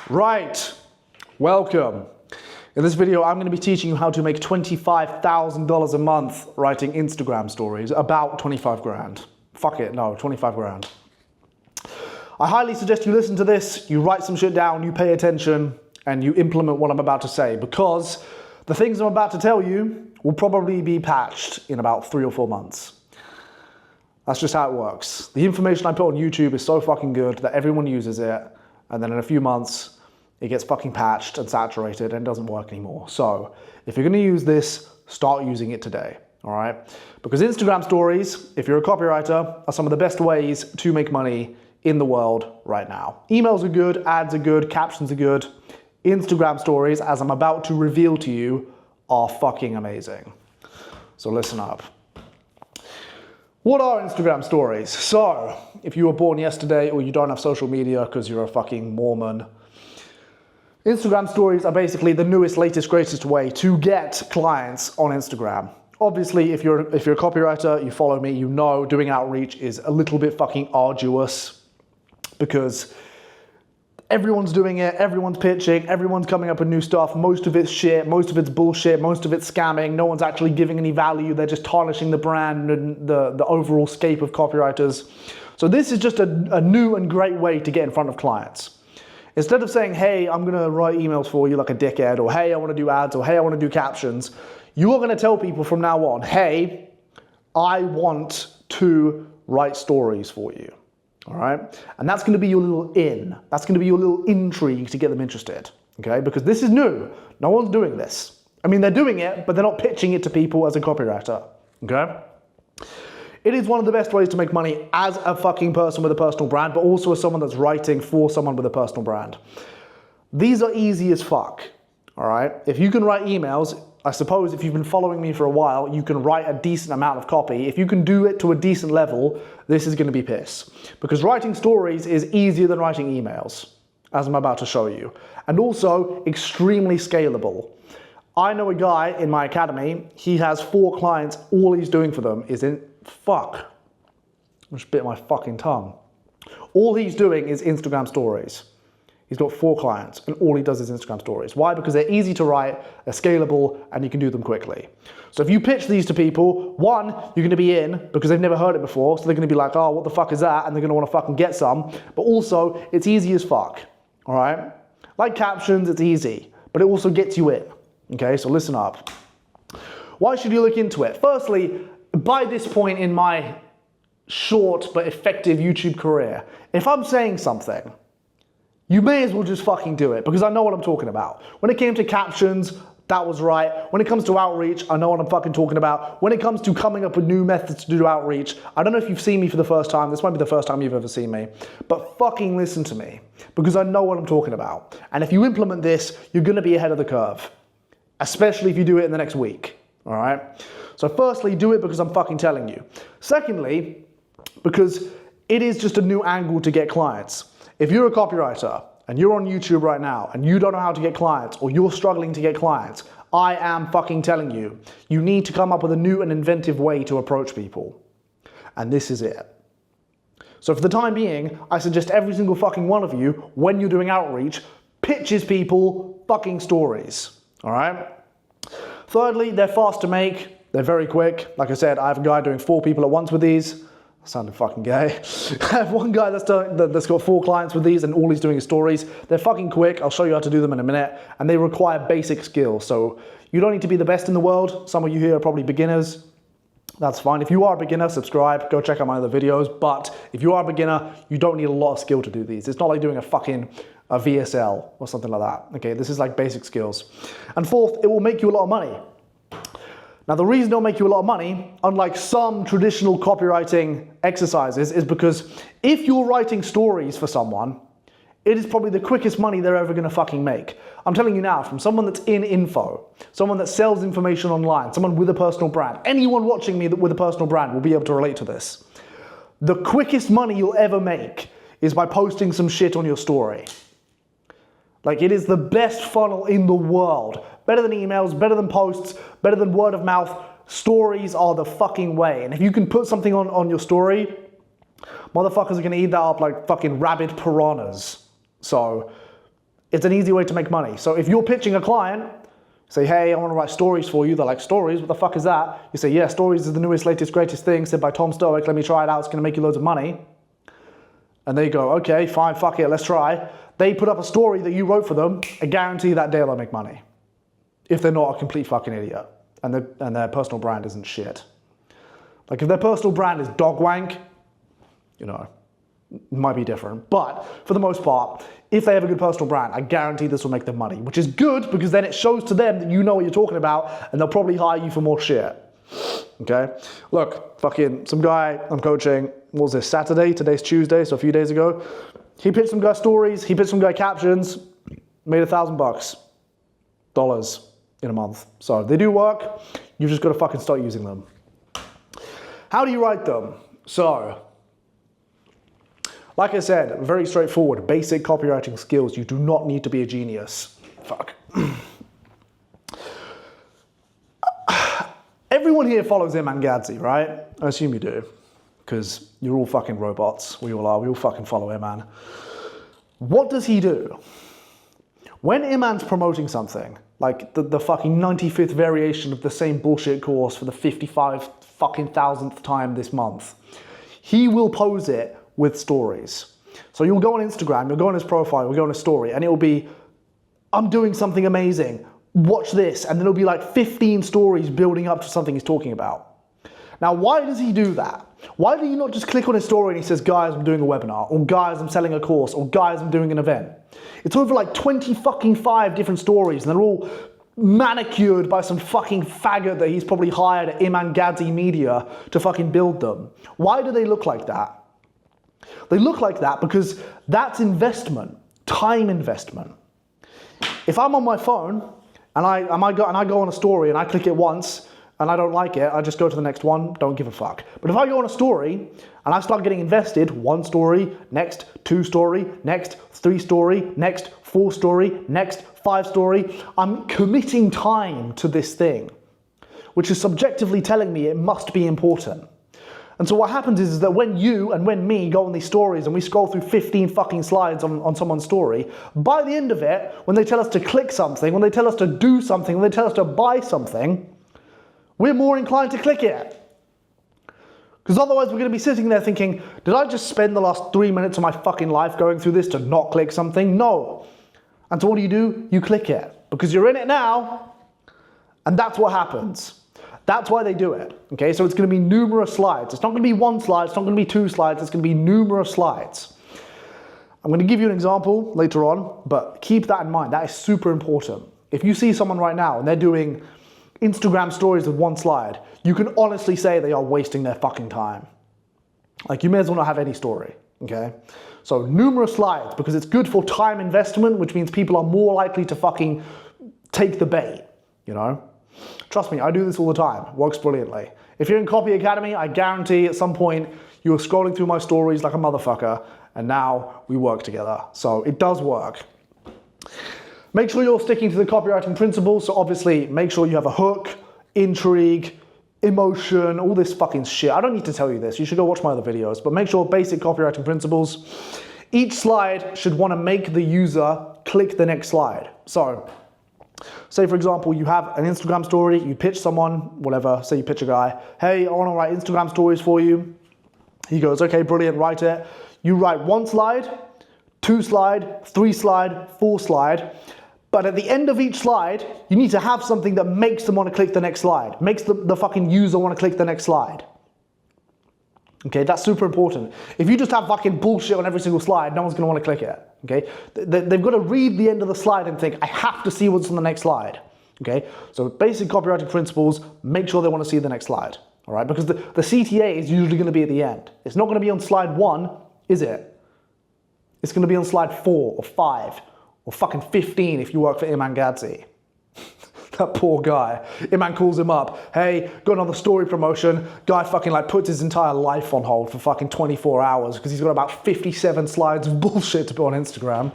Right, welcome. In this video, I'm going to be teaching you how to make $25,000 a month writing Instagram stories, about 25 grand. Fuck it, no, 25 grand. I highly suggest you listen to this, you write some shit down, you pay attention, and you implement what I'm about to say, because the things I'm about to tell you will probably be patched in about 3 or 4 months. That's just how it works. The information I put on YouTube is so fucking good that everyone uses it, and then in a few months, it gets fucking patched and saturated and doesn't work anymore. So if you're gonna use this, start using it today, all right? Because Instagram stories, if you're a copywriter, are some of the best ways to make money in the world right now. Emails are good, ads are good, captions are good. Instagram stories, as I'm about to reveal to you, are fucking amazing. So listen up. What are Instagram stories? So, if you were born yesterday or you don't have social media because you're a fucking Mormon, Instagram stories are basically the newest, latest, greatest way to get clients on Instagram. Obviously, if you're a copywriter, you follow me, you know doing outreach is a little bit fucking arduous because everyone's doing it, everyone's pitching, everyone's coming up with new stuff. Most of it's shit, most of it's bullshit, most of it's scamming. No one's actually giving any value. They're just tarnishing the brand and the overall scape of copywriters. So this is just a new and great way to get in front of clients. Instead of saying, hey, I'm gonna write emails for you like a dickhead, or hey, I wanna do ads, or hey, I wanna do captions, you are gonna tell people from now on, hey, I want to write stories for you, all right? And that's gonna be your little in. That's gonna be your little intrigue to get them interested, okay? Because this is new. No one's doing this. I mean, they're doing it, but they're not pitching it to people as a copywriter, okay? It is one of the best ways to make money as a fucking person with a personal brand, but also as someone that's writing for someone with a personal brand. These are easy as fuck, all right? If you can write emails, I suppose if you've been following me for a while, you can write a decent amount of copy. If you can do it to a decent level, this is gonna be piss. Because writing stories is easier than writing emails, as I'm about to show you. And also extremely scalable. I know a guy in my academy, he has 4 clients, all he's doing for them is I just bit my fucking tongue. All he's doing is Instagram stories. He's got 4 clients and all he does is Instagram stories. Why? Because they're easy to write, they're scalable, and you can do them quickly. So if you pitch these to people, one, you're gonna be in because they've never heard it before, so they're gonna be like, oh, what the fuck is that? And they're gonna wanna fucking get some. But also, it's easy as fuck, all right? Like captions, it's easy, but it also gets you in, okay? So listen up. Why should you look into it? Firstly, by this point in my short but effective YouTube career, if I'm saying something, you may as well just fucking do it because I know what I'm talking about. When it came to captions, that was right. When it comes to outreach, I know what I'm fucking talking about. When it comes to coming up with new methods to do outreach, I don't know if you've seen me for the first time. This might be the first time you've ever seen me, but fucking listen to me because I know what I'm talking about. And if you implement this, you're gonna be ahead of the curve, especially if you do it in the next week, all right? So firstly, do it because I'm fucking telling you. Secondly, because it is just a new angle to get clients. If you're a copywriter and you're on YouTube right now and you don't know how to get clients or you're struggling to get clients, I am fucking telling you, you need to come up with a new and inventive way to approach people. And this is it. So for the time being, I suggest every single fucking one of you, when you're doing outreach, pitches people fucking stories, all right? Thirdly, they're fast to make. They're very quick. Like I said, I have a guy doing 4 people at once with these. I sounded fucking gay. I have one guy that's got 4 clients with these and all he's doing is stories. They're fucking quick. I'll show you how to do them in a minute. And they require basic skills. So you don't need to be the best in the world. Some of you here are probably beginners. That's fine. If you are a beginner, subscribe. Go check out my other videos. But if you are a beginner, you don't need a lot of skill to do these. It's not like doing a VSL or something like that. Okay, this is like basic skills. And fourth, it will make you a lot of money. Now, the reason it'll make you a lot of money, unlike some traditional copywriting exercises, is because if you're writing stories for someone, it is probably the quickest money they're ever gonna fucking make. I'm telling you now, from someone that's in info, someone that sells information online, someone with a personal brand, anyone watching me with a personal brand will be able to relate to this. The quickest money you'll ever make is by posting some shit on your story. Like, it is the best funnel in the world. Better than emails, better than posts, better than word of mouth. Stories are the fucking way. And if you can put something on your story, motherfuckers are gonna eat that up like fucking rabid piranhas. So It's an easy way to make money. So if you're pitching a client, say, hey, I want to write stories for you. They're like, stories? What the fuck is that? You say, yeah, stories is the newest, latest, greatest thing said by Tom Stoic. Let me try it out. It's going to make you loads of money. And they go, okay, fine, fuck it, let's try. They put up a story that you wrote for them. I guarantee that day they'll make money. If they're not a complete fucking idiot and their personal brand isn't shit. Like if their personal brand is dog wank, you know, it might be different. But for the most part, if they have a good personal brand, I guarantee this will make them money, which is good because then it shows to them that you know what you're talking about and they'll probably hire you for more shit. Okay? Look, fucking some guy I'm coaching, what was this, Saturday? Today's Tuesday, so a few days ago. He pitched some guy stories, he pitched some guy captions, made $1,000 dollars in a month. So they do work, you've just got to fucking start using them. How do you write them? So, like I said, very straightforward, basic copywriting skills. You do not need to be a genius. Fuck. Everyone here follows Iman Gadzhi, right? I assume you do, because you're all fucking robots. We all are. We all fucking follow Iman. What does he do? When Iman's promoting something, like the fucking 95th variation of the same bullshit course for the 55 fucking thousandth time this month, he will pose it with stories. So you'll go on Instagram, you'll go on his profile, you'll go on his story, and it'll be, I'm doing something amazing, watch this, and then it'll be like 15 stories building up to something he's talking about. Now, why does he do that? Why do you not just click on his story and he says, guys, I'm doing a webinar, or guys, I'm selling a course, or guys, I'm doing an event? It's over like 20 fucking 5 different stories, and they're all manicured by some fucking faggot that he's probably hired at Iman Gadzhi Media to fucking build them. Why do they look like that? They look like that because that's investment, time investment. If I'm on my phone and I go on a story and I click it once and I don't like it, I just go to the next one, don't give a fuck. But if I go on a story and I start getting invested, 1 story, next 2 story, next 3 story, next 4 story, next 5 story, I'm committing time to this thing, which is subjectively telling me it must be important. And so what happens is that when you and when me go on these stories and we scroll through 15 fucking slides on someone's story, by the end of it, when they tell us to click something, when they tell us to do something, when they tell us to buy something, we're more inclined to click it. Because otherwise we're going to be sitting there thinking, did I just spend the last 3 minutes of my fucking life going through this to not click something? No. And so what do? You click it. Because you're in it now, and that's what happens. That's why they do it, okay? So it's gonna be numerous slides. It's not gonna be 1 slide, it's not gonna be 2 slides, it's gonna be numerous slides. I'm gonna give you an example later on, but keep that in mind, that is super important. If you see someone right now and they're doing Instagram stories with 1 slide, you can honestly say they are wasting their fucking time. Like you may as well not have any story, okay? So numerous slides, because it's good for time investment, which means people are more likely to fucking take the bait, you know? Trust me, I do this all the time. It works brilliantly. If you're in Copy Academy, I guarantee at some point you were scrolling through my stories like a motherfucker, and now we work together. So it does work. Make sure you're sticking to the copywriting principles. So obviously, make sure you have a hook, intrigue, emotion, all this fucking shit. I don't need to tell you this. You should go watch my other videos. But make sure basic copywriting principles. Each slide should want to make the user click the next slide. So say for example, you have an Instagram story, you pitch someone, whatever, say you pitch a guy, hey, I want to write Instagram stories for you. He goes, okay, brilliant, write it. You write 1 slide, 2 slide, 3 slide, 4 slide, but at the end of each slide, you need to have something that makes them want to click the next slide, makes the fucking user want to click the next slide. Okay, that's super important. If you just have fucking bullshit on every single slide, no one's going to want to click it. Okay, they've got to read the end of the slide and think, I have to see what's on the next slide. Okay, so basic copywriting principles, make sure they want to see the next slide. All right, because the CTA is usually going to be at the end. It's not going to be on slide 1, is it? It's going to be on slide 4 or 5 or fucking 15 if you work for Iman Gadzhi. That poor guy. Iman calls him up. Hey, got another story promotion. Guy fucking like puts his entire life on hold for fucking 24 hours because he's got about 57 slides of bullshit to put on Instagram.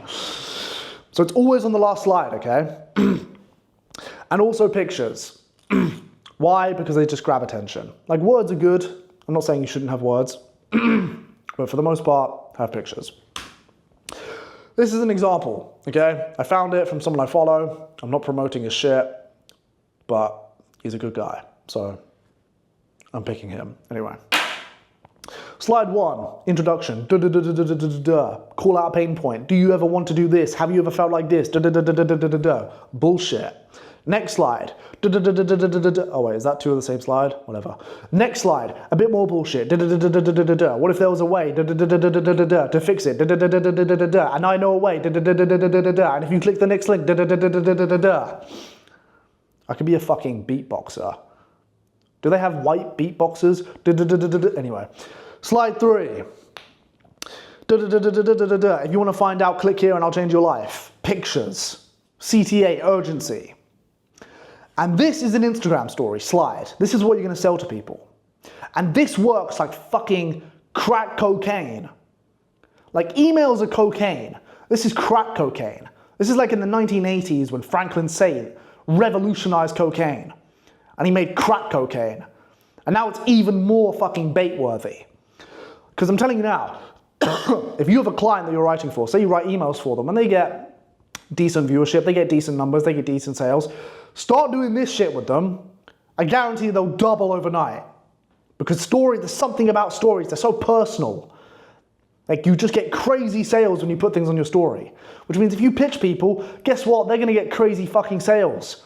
So it's always on the last slide, okay? And also pictures. Why? Because they just grab attention. Like words are good. I'm not saying you shouldn't have words, but for the most part, have pictures. This is an example, okay? I found it from someone I follow. I'm not promoting his shit, but he's a good guy, so I'm picking him. Anyway. Slide 1, introduction. Call out a pain point. Do you ever want to do this? Have you ever felt like this? Bullshit. Next slide. Oh wait, is that two of the same slide? Whatever. Next slide. A bit more bullshit. What if there was a way to fix it? And I know a way. And if you click the next link, I could be a fucking beatboxer. Do they have white beatboxers? Anyway. Slide 3. If you want to find out, click here and I'll change your life. Pictures. CTA, urgency. And this is an Instagram story slide. This is what you're going to sell to people. And this works like fucking crack cocaine. Like emails are cocaine. This is crack cocaine. This is like in the 1980s when Franklin Saint revolutionized cocaine. And he made crack cocaine. And now it's even more fucking bait-worthy. Because I'm telling you now, if you have a client that you're writing for, say you write emails for them and they get decent viewership, they get decent numbers, they get decent sales, start doing this shit with them, I guarantee they'll double overnight. Because there's something about stories, they're so personal. Like you just get crazy sales when you put things on your story. Which means if you pitch people, guess what? They're gonna get crazy fucking sales.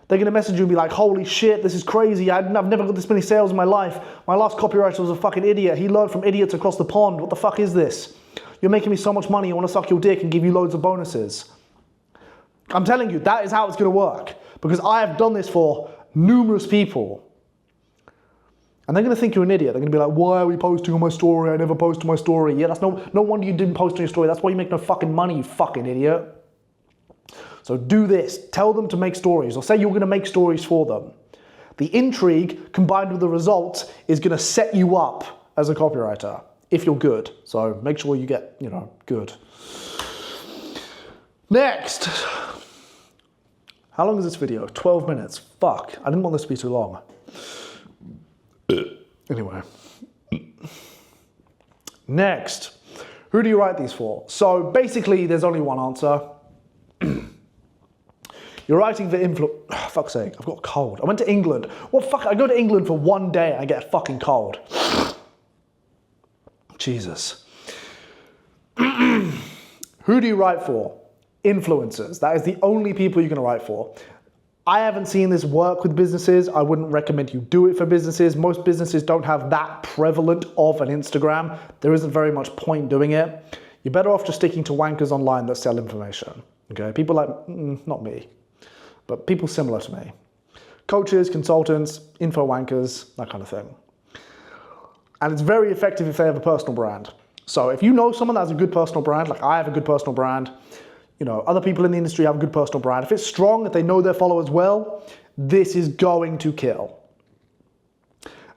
They're going to message you and be like, holy shit, this is crazy. I've never got this many sales in my life. My last copywriter was a fucking idiot. He learned from idiots across the pond. What the fuck is this? You're making me so much money. I want to suck your dick and give you loads of bonuses. I'm telling you, that is how it's going to work. Because I have done this for numerous people. And they're going to think you're an idiot. They're going to be like, why are we posting on my story? I never post on my story. Yeah, that's no wonder you didn't post on your story. That's why you make no fucking money, you fucking idiot. So do this, tell them to make stories, or say you're gonna make stories for them. The intrigue combined with the results is gonna set you up as a copywriter, if you're good. So make sure you get, good. Next. How long is this video? 12 minutes. Fuck, I didn't want this to be too long. Anyway. Next. Who do you write these for? So basically, there's only one answer. You're writing for fuck's sake, I've got a cold. I went to England. What fuck? I go to England for one day and I get a fucking cold. Jesus. Who do you write for? Influencers. That is the only people you're gonna write for. I haven't seen this work with businesses. I wouldn't recommend you do it for businesses. Most businesses don't have that prevalent of an Instagram. There isn't very much point doing it. You're better off just sticking to wankers online that sell information. Okay, people like, not me, but people similar to me. Coaches, consultants, info wankers, that kind of thing. And it's very effective if they have a personal brand. So if you know someone that has a good personal brand, like I have a good personal brand, other people in the industry have a good personal brand. If it's strong, if they know their followers well, this is going to kill.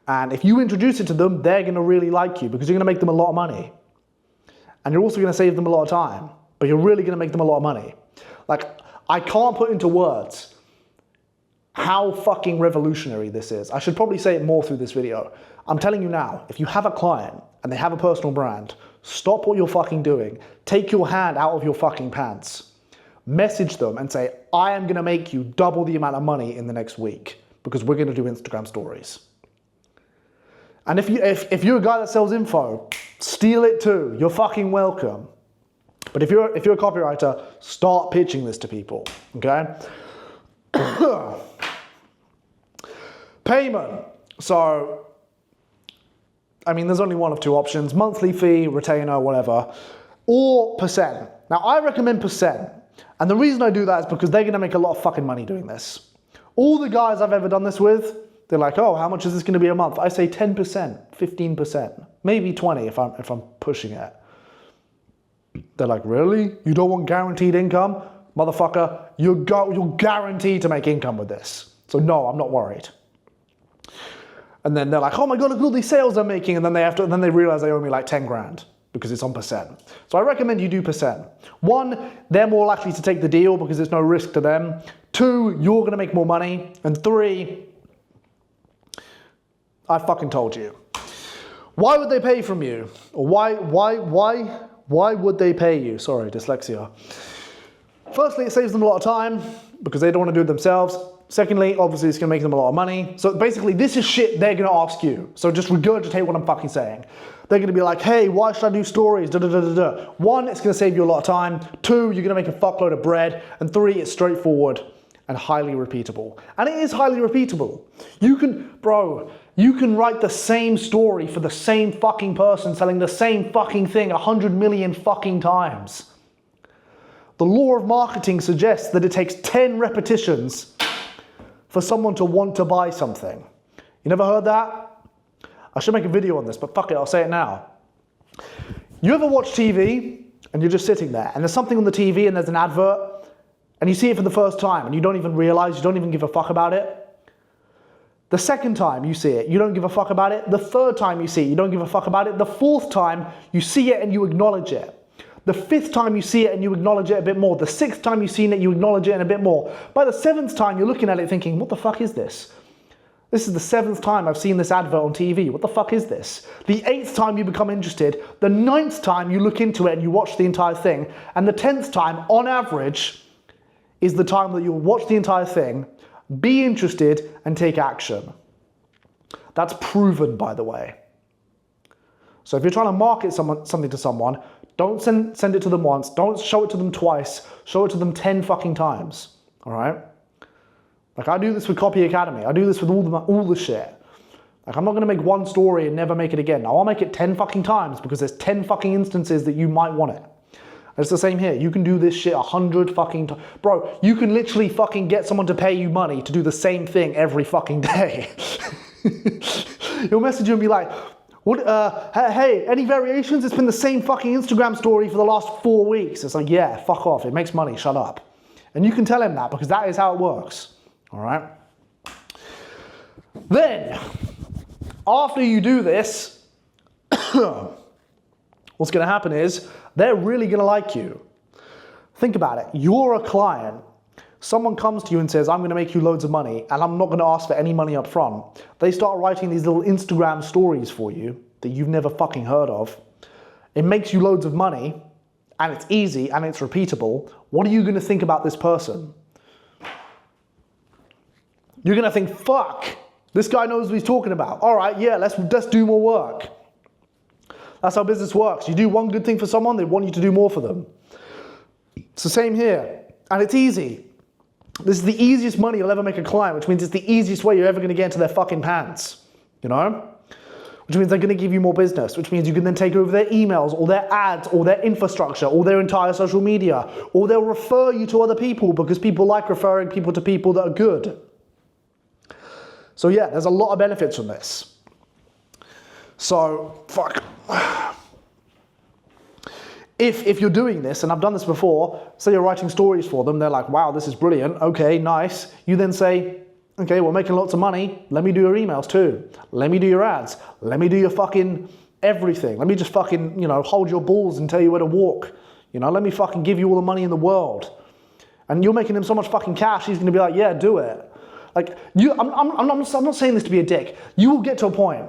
And if you introduce it to them, they're gonna really like you because you're gonna make them a lot of money. And you're also gonna save them a lot of time, but you're really gonna make them a lot of money. Like, I can't put into words how fucking revolutionary this is. I should probably say it more through this video. I'm telling you now, if you have a client and they have a personal brand, stop what you're fucking doing. Take your hand out of your fucking pants. Message them and say, I am gonna make you double the amount of money in the next week because we're gonna do Instagram stories. And if you're a guy that sells info, steal it too. You're fucking welcome. But if you're a copywriter, start pitching this to people, okay? Payment. So, there's only one of two options, monthly fee, retainer, whatever, or percent. Now, I recommend percent. And the reason I do that is because they're gonna make a lot of fucking money doing this. All the guys I've ever done this with, they're like, oh, how much is this gonna be a month? I say 10%, 15%, maybe 20 if I'm pushing it. They're like, really? You don't want guaranteed income? Motherfucker, you're guaranteed to make income with this. So no, I'm not worried. And then they're like, oh my God, look at all these sales I'm making. And then they realize they owe me like 10 grand because it's on percent. So I recommend you do percent. One, they're more likely to take the deal because there's no risk to them. Two, you're gonna make more money. And three, I fucking told you. Why would they pay from you? Or why Why would they pay you? Sorry, dyslexia. Firstly, it saves them a lot of time because they don't want to do it themselves. Secondly, obviously, it's going to make them a lot of money. So basically, this is shit they're going to ask you. So just regurgitate what I'm fucking saying. They're going to be like, hey, why should I do stories? Da, da, da, da, da. 1, it's going to save you a lot of time. 2, you're going to make a fuckload of bread. And 3, it's straightforward and highly repeatable. And it is highly repeatable. You can write the same story for the same fucking person selling the same fucking thing 100 million fucking times. The law of marketing suggests that it takes 10 repetitions for someone to want to buy something. You never heard that? I should make a video on this, but fuck it, I'll say it now. You ever watch TV and you're just sitting there and there's something on the TV and there's an advert and you see it for the first time and you don't even realize, you don't even give a fuck about it? The second time you see it, you don't give a fuck about it. The third time you see it, you don't give a fuck about it. The fourth time you see it and you acknowledge it. The 5th time you see it and you acknowledge it a bit more. The 6th time you've seen it, you acknowledge it and a bit more. By the 7th time, you're looking at it thinking, what the fuck is this? This is the 7th time I've seen this advert on TV. What the fuck is this? The 8th time you become interested. The 9th time you look into it and you watch the entire thing. And the 10th time, on average, is the time that you'll watch the entire thing, be interested, and take action. That's proven, by the way. So if you're trying to market something to someone, don't send it to them once. Don't show it to them twice. Show it to them 10 fucking times. All right? Like I do this with Copy Academy. I do this with all the shit. Like I'm not going to make one story and never make it again. Now I'll make it 10 fucking times because there's 10 fucking instances that you might want it. And it's the same here. You can do this shit 100 fucking times. Bro, you can literally fucking get someone to pay you money to do the same thing every fucking day. He'll message you and be like, what, hey, any variations? It's been the same fucking Instagram story for the last 4 weeks. It's like, yeah, fuck off. It makes money. Shut up. And you can tell him that because that is how it works. All right? Then, after you do this, what's going to happen is they're really going to like you. Think about it. You're a client. Someone comes to you and says, I'm going to make you loads of money and I'm not going to ask for any money up front. They start writing these little Instagram stories for you that you've never fucking heard of. It makes you loads of money and it's easy and it's repeatable. What are you going to think about this person? You're going to think, fuck, this guy knows what he's talking about. All right, yeah, let's do more work. That's how business works. You do one good thing for someone, they want you to do more for them. It's the same here. And it's easy. This is the easiest money you'll ever make a client, which means it's the easiest way you're ever going to get into their fucking pants, you know? Which means they're going to give you more business, which means you can then take over their emails or their ads or their infrastructure or their entire social media, or they'll refer you to other people because people like referring people to people that are good. So yeah, there's a lot of benefits from this. So, fuck. If you're doing this, and I've done this before, say you're writing stories for them, they're like, wow, this is brilliant, okay, nice. You then say, okay, we're making lots of money, let me do your emails too. Let me do your ads. Let me do your fucking everything. Let me just fucking, hold your balls and tell you where to walk. Let me fucking give you all the money in the world. And you're making him so much fucking cash, he's gonna be like, yeah, do it. Like, I'm not saying this to be a dick. You will get to a point,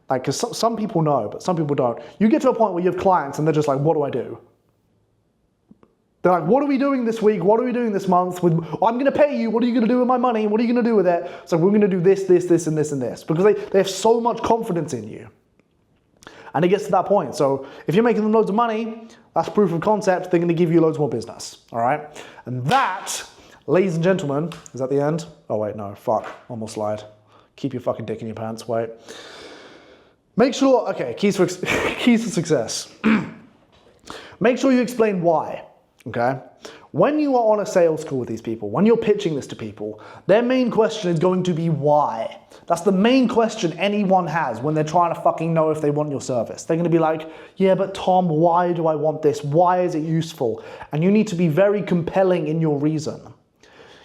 like, because some people know, but some people don't. You get to a point where you have clients and they're just like, what do I do? They're like, what are we doing this week? What are we doing this month? I'm going to pay you. What are you going to do with my money? What are you going to do with it? So we're going to do this, this, this, and this, and this. Because they have so much confidence in you. And it gets to that point. So if you're making them loads of money, that's proof of concept. They're going to give you loads more business. All right? And that, ladies and gentlemen, is that the end? Oh, wait, no. Fuck. One more slide. Keep your fucking dick in your pants. Wait. Make sure, okay, keys to success. Make sure you explain why, okay? When you are on a sales call with these people, when you're pitching this to people, their main question is going to be why. That's the main question anyone has when they're trying to fucking know if they want your service. They're gonna be like, yeah, but Tom, why do I want this? Why is it useful? And you need to be very compelling in your reason.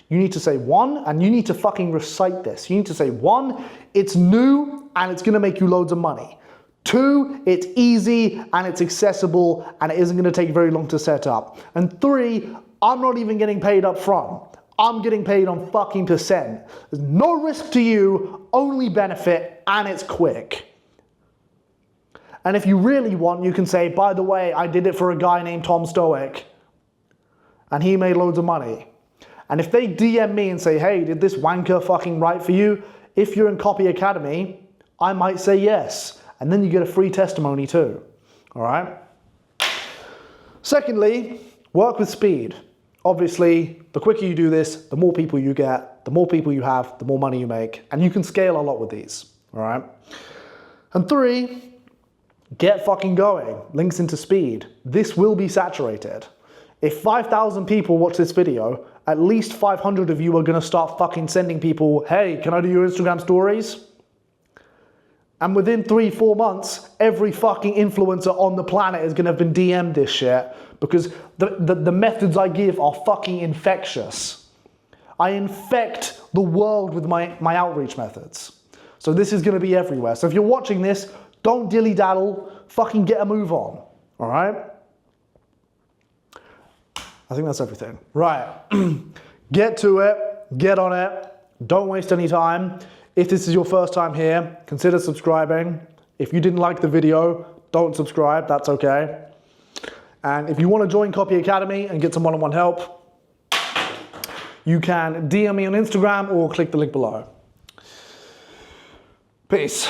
You need to say one, and you need to fucking recite this. You need to say one, it's new and it's gonna make you loads of money. 2, it's easy and it's accessible and it isn't gonna take very long to set up. And 3, I'm not even getting paid up front. I'm getting paid on fucking percent. There's no risk to you, only benefit, and it's quick. And if you really want, you can say, by the way, I did it for a guy named Tom Stoic, and he made loads of money. And if they DM me and say, hey, did this wanker fucking write for you? If you're in Copy Academy, I might say yes. And then you get a free testimony too, all right? Secondly, work with speed. Obviously, the quicker you do this, the more people you get, the more people you have, the more money you make, and you can scale a lot with these, all right? And 3, get fucking going. Links into speed. This will be saturated. If 5,000 people watch this video, at least 500 of you are gonna start fucking sending people, hey, can I do your Instagram stories? And within 3-4 months, every fucking influencer on the planet is gonna have been DM'd this shit, because the methods I give are fucking infectious. I infect the world with my outreach methods. So this is gonna be everywhere. So if you're watching this, don't dilly-daddle, fucking get a move on, all right? I think that's everything. Right, get to it, get on it, don't waste any time. If this is your first time here, consider subscribing. If you didn't like the video, don't subscribe, that's okay. And if you want to join Copy Academy and get some one-on-one help, you can DM me on Instagram or click the link below. Peace.